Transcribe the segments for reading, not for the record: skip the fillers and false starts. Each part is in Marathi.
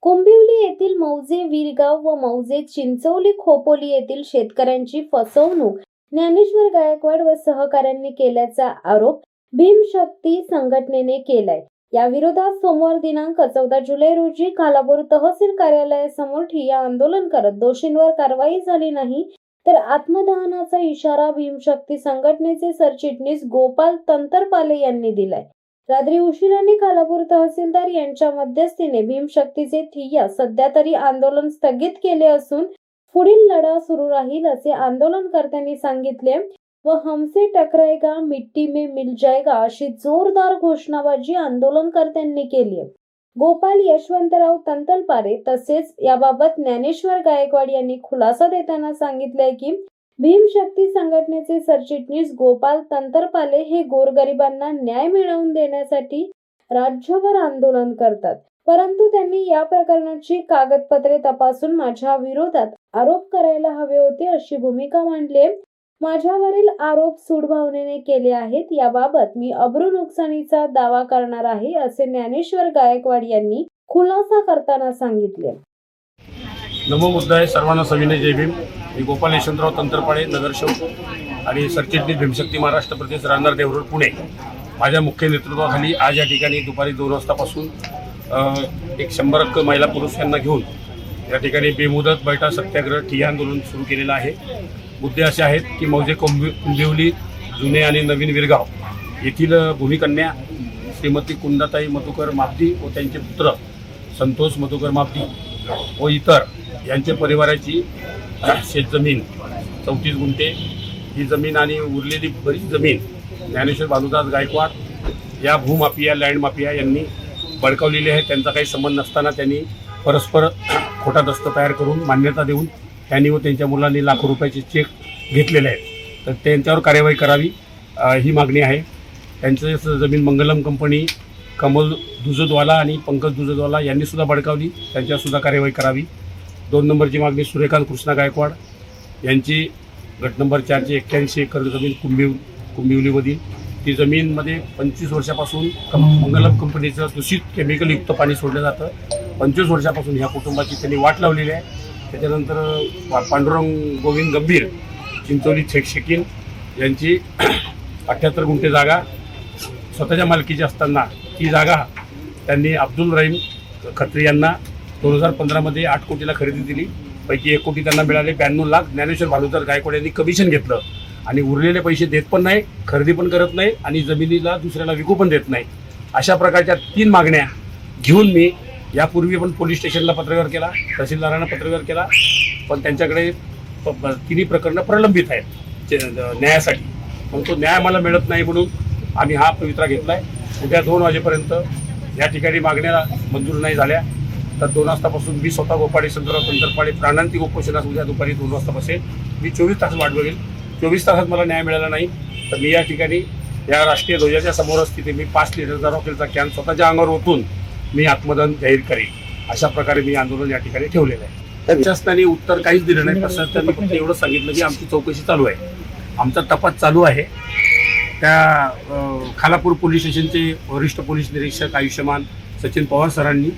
कुंभिवली येथील मौजे वीरगाव व मौजे चिंचोली खोपोली येथील शेतकऱ्यांची फसवणूक ज्ञानेश्वर गायकवाड व सहकाऱ्यांनी केल्याचा आरोप भीमशक्ती संघटनेने केलाय। या विरोधात सोमवार दिनांक 14 जुलै रोजी खालापूर तहसील कार्यालयासमोर ठिय्या आंदोलन करत दोषींवर कारवाई झाली नाही तर आत्मदहनाचा इशारा भीमशक्ती संघटनेचे सरचिटणीस गोपाल तंतरपाले यांनी दिलाय। रात्री उशिराने खालापूर तहसीलदार यांच्या मध्यस्थीने भीमशक्तीचे ठिय्या सध्या तरी आंदोलन स्थगित केले असून पुढील लढा सुरू राहील असे आंदोलनकर्त्यांनी सांगितले व हमसे टकराएगा मिट्टी में मिल जाएगा अशी जोरदार घोषणाबाजी आंदोलनकर्त्यांनी केली। गोपाल यशवंतराव तंतलपारे तसेच याबाबत ज्ञानेश्वर गायकवाड यांनी खुलासा देताना सांगितले की भीमशक्ती संघटनेचे सरचिटणीस गोपाल तंतरपाले हे गोरगरिबांना न्याय मिळवून देण्यासाठी राज्यभर आंदोलन करतात, परंतु त्यांनी या प्रकरणाची कागदपत्रे तपासून माझ्या विरोधात आरोप करायला हवे होते अशी भूमिका मांडली। माझ्यावरील आरोप सूडभावनेने केले आहेत, याबाबत मी अब्रू नुकसानीचा दावा करणार आहे असे ज्ञानेश्वर गायकवाड यांनी खुलासा करताना सांगितले। नमो मुद्दाय सर्वांना सविनय जय भीम। मी गोपाल यशवंतराव तंतरपाळे नगरसेवक आणि सरचिटणीस भीमशक्ती महाराष्ट्र प्रदेश राहणार देवरूड पुणे। माझ्या मुख्य नेतृत्वाखाली आज या ठिकाणी दुपारी 2 वाजतापासून एक 100 महिला पुरुष यांना घेऊन या ठिकाणी बेमुदत बैठा सत्याग्रह ठिय्या आंदोलन सुरू केलेलं आहे। मुद्दे असे आहेत की मौजे कुंभिवली जुने आणि नवीन वीरगाव येथील भूमिकन्या श्रीमती कुंदाताई मधुकर मापदी व त्यांचे पुत्र संतोष मधुकर मापदी व इतर यांच्या परिवाराची शेतजमीन 34 गुंठे ही जमीन आणि उरलेली बरीच जमीन ज्ञानेश्वर भानुदास गायकवाड या भूमाफिया लँड माफिया यांनी बळकावलेली आहे। त्यांचा काही संबंध नसताना त्यांनी परस्पर खोटा दस्त तयार करून मान्यता देऊन त्यांनी व त्यांच्या मुलांनी लाखो रुपयाचे चेक घेतलेले आहेत, तर त्यांच्यावर कार्यवाही करावी ही मागणी आहे। त्यांचे जमीन मंगलम कंपनी कमल दुजदवाला आणि पंकज दुजदवाला यांनी सुद्धा बळकावली, त्यांच्यावर सुद्धा कार्यवाही करावी। 2 नंबरची मागणी सूर्यकांत कृष्णा गायकवाड यांची गट नंबर 4ची 81 एकर जमीन कुंभिवलीमधील ती जमीनमध्ये 25 वर्षापासून मंगलम कंपनीचं दूषित केमिकलयुक्त पाणी सोडलं जातं। 25 वर्षापासून ह्या कुटुंबाची त्यांनी वाट लावलेली आहे। त्याच्यानंतर पांडुरंग गोविंद गंभीर चिंचोली शेकीन यांची 78 गुंठे जागा स्वतःच्या मालकीची असताना ती जागा त्यांनी अब्दुल रहीम खत्री यांना 2015 मध्ये 8 कोटीला खरेदी दिली। पैकी 1 कोटी त्यांना मिळाले, 92 लाख ज्ञानेश्वर भानुदास गायकवाड यांनी कमिशन घेतलं आणि उरलेले पैसे देत पण नाही, खरेदी पण करत नाही आणि जमिनीला दुसऱ्याला विकू पण देत नाही। अशा प्रकारच्या 3 मागण्या घेऊन मी यापूर्वी पण पोलीस स्टेशनला पत्रव्यवहार केला, तहसीलदारांना पत्रव्यवहार केला, पण त्यांच्याकडे 3 प्रकरणं प्रलंबित आहेत न्यायासाठी, पण तो न्याय मला मिळत नाही म्हणून आम्ही हा पवित्रा घेतलाय। उद्या 2 वाजेपर्यंत या ठिकाणी मागण्या मंजूर नाही झाल्या तर 2 वाजतापासून मी स्वतः गोपाल यशवंतराव तंतरपाळे प्राणांतिक उपोषणास उद्या दुपारी 2 वाजता बसेल। मी 24 तास वाट बघेल। 24 तासात मला न्याय मिळाला नाही तर मी या ठिकाणी या राष्ट्रीय ध्वजाच्या समोरच तिथे मी 5 लिटरचा रॉकेलचा कॅन स्वतःच्या अंगावर ओतून मी आत्मदहन जाहीर करेन। अशा प्रकारे मी आंदोलन या ठिकाणी ठेवलेलं आहे। प्रशासनाने उत्तर काहीच दिलं नाही। प्रशासनाने फक्त एवढं सांगितलं की आमची चौकशी चालू आहे, आमचा तपास चालू आहे। त्या खालापूर पोलीस स्टेशनचे वरिष्ठ पोलीस निरीक्षक आयुष्यमान सचिन पवार सरांनी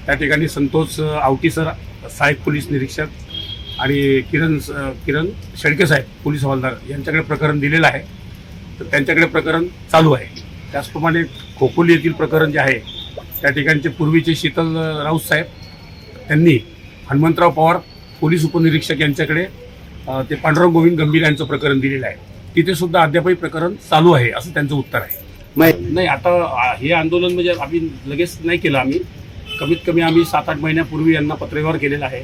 त्या ठिकाणी संतोष आवटी सर सहाय्यक पोलीस निरीक्षक आणि किरण शेळके साहेब पोलीस हवालदार यांच्याकडे प्रकरण दिलेलं आहे, तर त्यांच्याकडे प्रकरण चालू आहे। त्याचप्रमाणे खोपोली येथील प्रकरण जे आहे त्या ठिकाणचे पूर्वीचे शीतल राऊत साहेब त्यांनी हनुमंतराव पवार पोलीस उपनिरीक्षक यांच्याकडे ते पांडुरंग गोविंद गंभीर यांचं प्रकरण दिलेलं आहे, तिथे सुद्धा अद्यापही प्रकरण चालू आहे असं त्यांचं उत्तर आहे। नाही, आता हे आंदोलन म्हणजे आम्ही लगेच नाही केलं, आम्ही कमीत कमी आम्ही 7-8 महिन्यापूर्वी यांना पत्रव्यवहार केलेला आहे।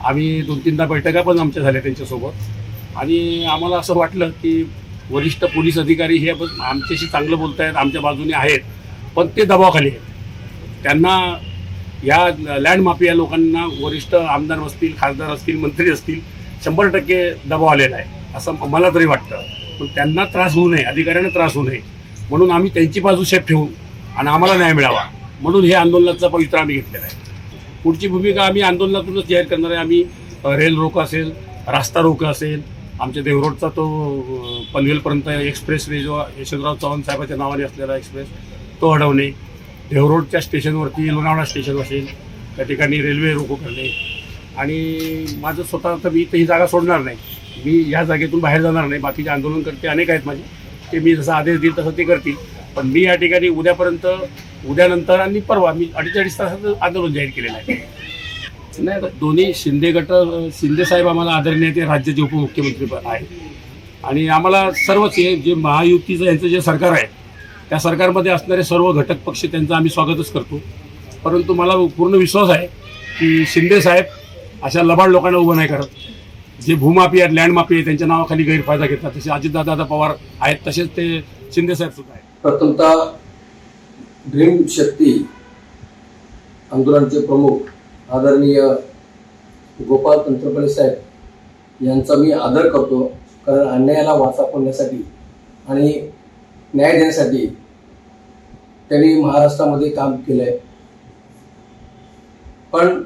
आम्ही 2-3दा बैठका पण आमच्या झाल्या त्यांच्यासोबत आणि आम्हाला असं वाटलं की वरिष्ठ पोलीस अधिकारी हे आमच्याशी चांगलं बोलत आहेत, आमच्या बाजूने आहेत, पण ते दबावाखाली आहेत। त्यांना या लँड माफिया लोकांना वरिष्ठ आमदार असतील, खासदार असतील, मंत्री असतील 100% दबाव आलेला आहे असं मला तरी वाटतं। पण त्यांना त्रास होऊ नये, अधिकाऱ्यांना त्रास होऊ नये म्हणून आम्ही त्यांची बाजू शेफ ठेवू आणि आम्हाला न्याय मिळावा म्हणून हे आंदोलनाचा पवित्रा आम्ही घेतलेला आहे। पुढची भूमिका आम्ही आंदोलनातूनच जाहीर करणार आहे। आम्ही रेल रोको असेल, रास्ता रोको असेल, आमच्या देवरोडचा तो पनवेलपर्यंत एक्सप्रेसवे जो यशवंतराव चव्हाण साहेबांच्या नावाने असलेला एक्सप्रेस तो अडवणे, देवरोडच्या स्टेशनवरती लोणावळा स्टेशन असेल त्या ठिकाणी रेल्वे रोको करणे आणि माझं स्वतः तर मी ही जागा सोडणार नाही. मी या जागेतून बाहेर जाणार नाही. बाकीचे आंदोलनकर्ते अनेक आहेत माझे, ते मी जसा आदेश देईल तसं ते करतील. पण मी या ठिकाणी उद्यानंतर आणि परवा मी 48 तासाचं आंदोलन जाहीर केलेलं आहे. नाही, आता दोन्ही शिंदे साहेब आम्हाला आदरणीय ते राज्याचे उपमुख्यमंत्री आहे आणि आम्हाला सर्वच हे जे महायुतीचं यांचं जे सरकार आहे त्या सरकारमध्ये असणारे सर्व घटक पक्ष त्यांचं आम्ही स्वागतच करतो. परंतु मला पूर्ण विश्वास आहे की शिंदे साहेब अशा लबाड लोकांना उभं नाही करत. जे भूमाफी आहेत, लँड माफी आहे, त्यांच्या नावाखाली गैरफायदा घेतात. तसे अजितदादा पवार आहेत, तसेच ते शिंदे साहेब सुद्धा आहेत. प्रथमतः ड्रीम शक्ती आंदोलनाचे प्रमुख आदरणीय गोपाल तंत्रपणे साहेब यांचा मी आदर करतो. कारण अन्यायाला वाचा फोडण्यासाठी आणि न्याय देण्यासाठी त्यांनी महाराष्ट्रामध्ये काम केलं आहे. पण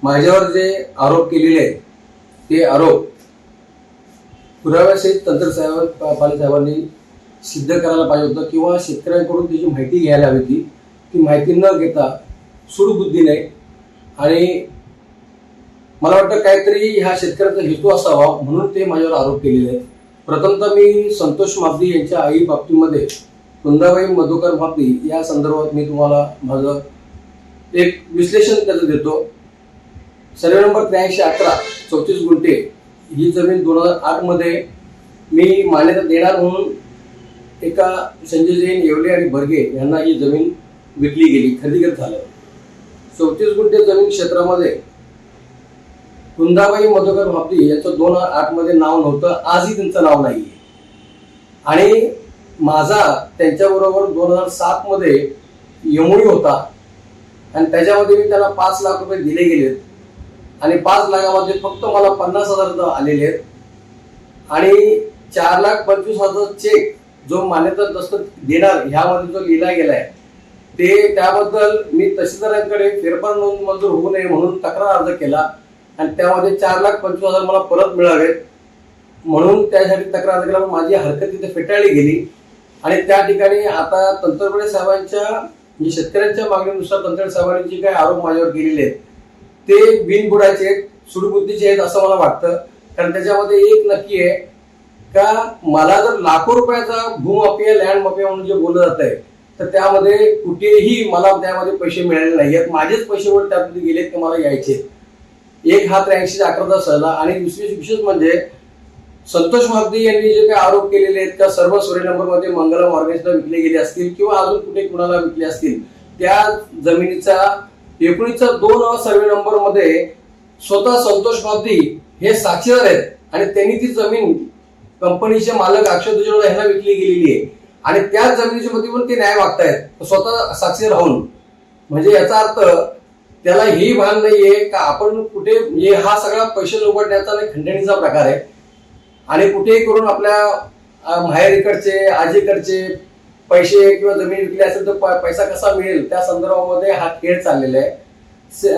माझ्यावर जे आरोप केलेले आहेत ते आरोप पुराव्यासहित तंत्रपाले साहेबांनी सिद्ध करायला पाहिजे होतं किंवा शेतकऱ्यांकडून त्याची माहिती घ्यायला हवी होती. ती माहिती न घेता सूडबुद्धीने आणि मला वाटतं काहीतरी ह्या शेतकऱ्याचा हेतू असावा म्हणून ते माझ्यावर आरोप केलेले आहेत. प्रथमतः मी संतोष मापदी यांच्या आई बाबतीमध्ये कुंदाबाई मधुकर मापदी या संदर्भात मी तुम्हाला माझं एक विश्लेषण त्याचं देतो. सर्वे नंबर 8311 34 गुंठे ही जमीन 2008 मध्ये मी मान्यता देणार म्हणून एका संजय जैन, येवले आणि बर्गे यांना ही जमीन विकली गेली, खरेदी झालं. 34 गुंठे जमीन क्षेत्रामध्ये कुंदाबाई मधुकर मापदी यांचं 2008 मध्ये नाव नव्हतं, आजही त्यांचं नाव नाहीये. आणि माझा त्यांच्याबरोबर 2007 मध्ये यमुई होता आणि त्याच्यामध्ये मी त्यांना 5 लाख रुपये दिले गेलेत आणि 5 लाखामध्ये फक्त मला 50,000 आलेले आहेत आणि 4,25,000 चेक जो मान्यता दस्तक देणार ह्यामध्ये जो लिहिला गेलाय ते त्याबद्दल मी तहसीलदारांकडे फेरफार नोंद मंजूर होऊ नये म्हणून तक्रार अर्ज केला आणि त्यामध्ये 4,25,000 मला परत मिळावेत म्हणून त्यासाठी तक्रार अर्ज केला. पण माझी हरकत तिथे फेटाळली गेली आणि त्या ठिकाणी आता तंत्रपणे साहेबांच्या शेतकऱ्यांच्या मागणीनुसार तंत्रपणे साहेबांनी जे काही आरोप माझ्यावर केलेले आहेत ते बिनबुडाचे आहेत, सुडबुद्धीचे आहेत असं मला वाटतं. कारण त्याच्यामध्ये एक नक्की आहे का मला जर लाखो रुपयाचा भूमाफिया, लँड माफिया म्हणून जे बोललं जात आहे तर त्यामध्ये कुठेही मला त्यामध्ये पैसे मिळाले नाही आहेत. माझेच पैसे वर त्यामध्ये गेलेत की मला यायचे. एक हा 83-11 सहला आणि दुसरी विशेष म्हणजे संतोष मापदी यांनी जे काही आरोप केलेले आहेत का सर्व सर्वे नंबरमध्ये मंगलम ऑर्गॅनिक्सला विकले गेले असतील किंवा अजून कुठे कुणाला विकले असतील, त्या जमिनीचा 19-2 सर्वे नंबर मध्ये स्वतः संतोष मापदी हे साक्षीदार आहेत आणि त्यांनी ती जमीन कंपनीचे मालक अक्षय दुजोडा यांना विकली गेलेली आहे आणि त्या जमिनीच्या मध्ये पण ते न्याय मागतायत स्वतः साक्षीदार राहून. म्हणजे याचा अर्थ त्याला ही भान नाहीये का आपण कुठे हा सगळा पैसे लुबाडण्याचा आणि खंडणीचा प्रकार आहे आणि कुठेही करून आपल्या माहेरीकडचे, आजीकडचे पैसे किंवा जमीन विकली असेल तर पैसा कसा मिळेल त्या संदर्भामध्ये हा खेळ चाललेला आहे.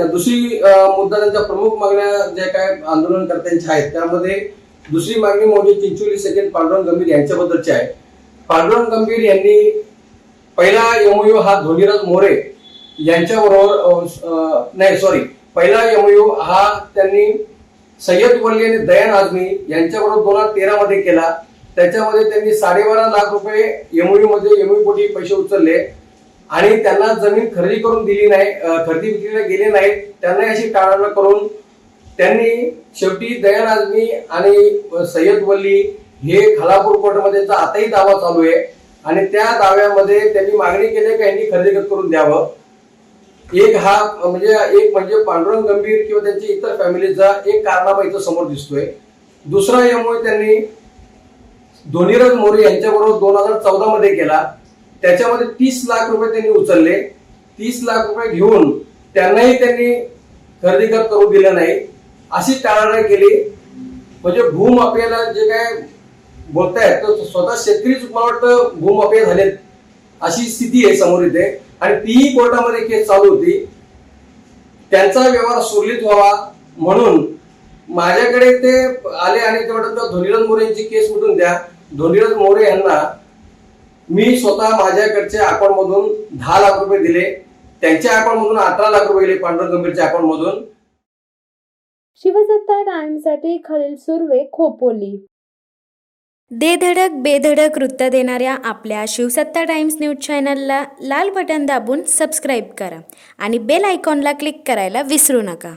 दुसरी मुद्दा त्यांच्या प्रमुख मागण्या ज्या काय आंदोलनकर्त्यांच्या आहेत त्यामध्ये दुसरी मागणी म्हणजे चिंचोली सेकंड पांडुरंग गंभीर यांच्याबद्दलची आहे. पांडुरंग गंभीर यांनी पहिला एमओयू हा धोनीराज मोरे यांच्याबरोबर पहिला एमओयू हा त्यांनी सय्यद वल्ली आणि दयान आझमी यांच्याबरोबर 2013 मध्ये केला. त्याच्यामध्ये त्यांनी 12.5 लाख रुपये एमओयू मध्ये एमओयू पोटी पैसे उचलले आणि त्यांना जमीन खरेदी करून दिली नाही, खरेदी विक्रीला गेले नाहीत. त्यांना अशी टाळाटाळ करून त्यांनी शेवटी दयान आझमी आणि सय्यद वल्ली हे खालापूर कोर्टामध्ये त्यांचा आताही दावा चालू आहे आणि त्या दाव्यामध्ये त्यांनी मागणी केली की यांनी खरेदी करून द्यावं. एक म्हणजे पांडुरंग गंभीर किंवा त्यांच्या इतर फॅमिलीचा एक कारनामा इथं समोर दिसतोय. दुसरा यामुळे त्यांनी धोनीराज मोरे यांच्याबरोबर 2014 मध्ये केला. त्याच्यामध्ये 30 लाख रुपये त्यांनी उचलले. 30 लाख रुपये घेऊन त्यांनाही त्यांनी खरेदी करू दिलं नाही, अशी टाळाटाळ केली. म्हणजे भूमाफियाला जे काय बोलतायत तर स्वतः शेतकरीच मला वाटतं भूमाफिया झालेत अशी स्थिती आहे समोर इथे आणि तीही कोर्टामध्ये केस चालू होती. त्यांचा व्यवहार सुरळीत व्हावा म्हणून माझ्याकडे ते आले आणि ते म्हणतात धोनीराज मोरे यांची केस मिटून द्या. धोनीराज मोरे यांना मी स्वतः माझ्याकडच्या अकाउंट मधून 10 लाख रुपये दिले. त्यांच्या अकाउंटमधून 18 लाख रुपये गेले पांडुरंग गंभीरच्या अकाउंटमधून. शिवसत्ता टाइम्ससाठी खलील सुर्वे, खोपोली. धडक बेधडक वृत्त देणाऱ्या आपल्या शिवसत्ता टाइम्स न्यूज चॅनलला लाल बटन दाबून सबस्क्राईब करा आणि बेल आयकॉनला क्लिक करायला विसरू नका.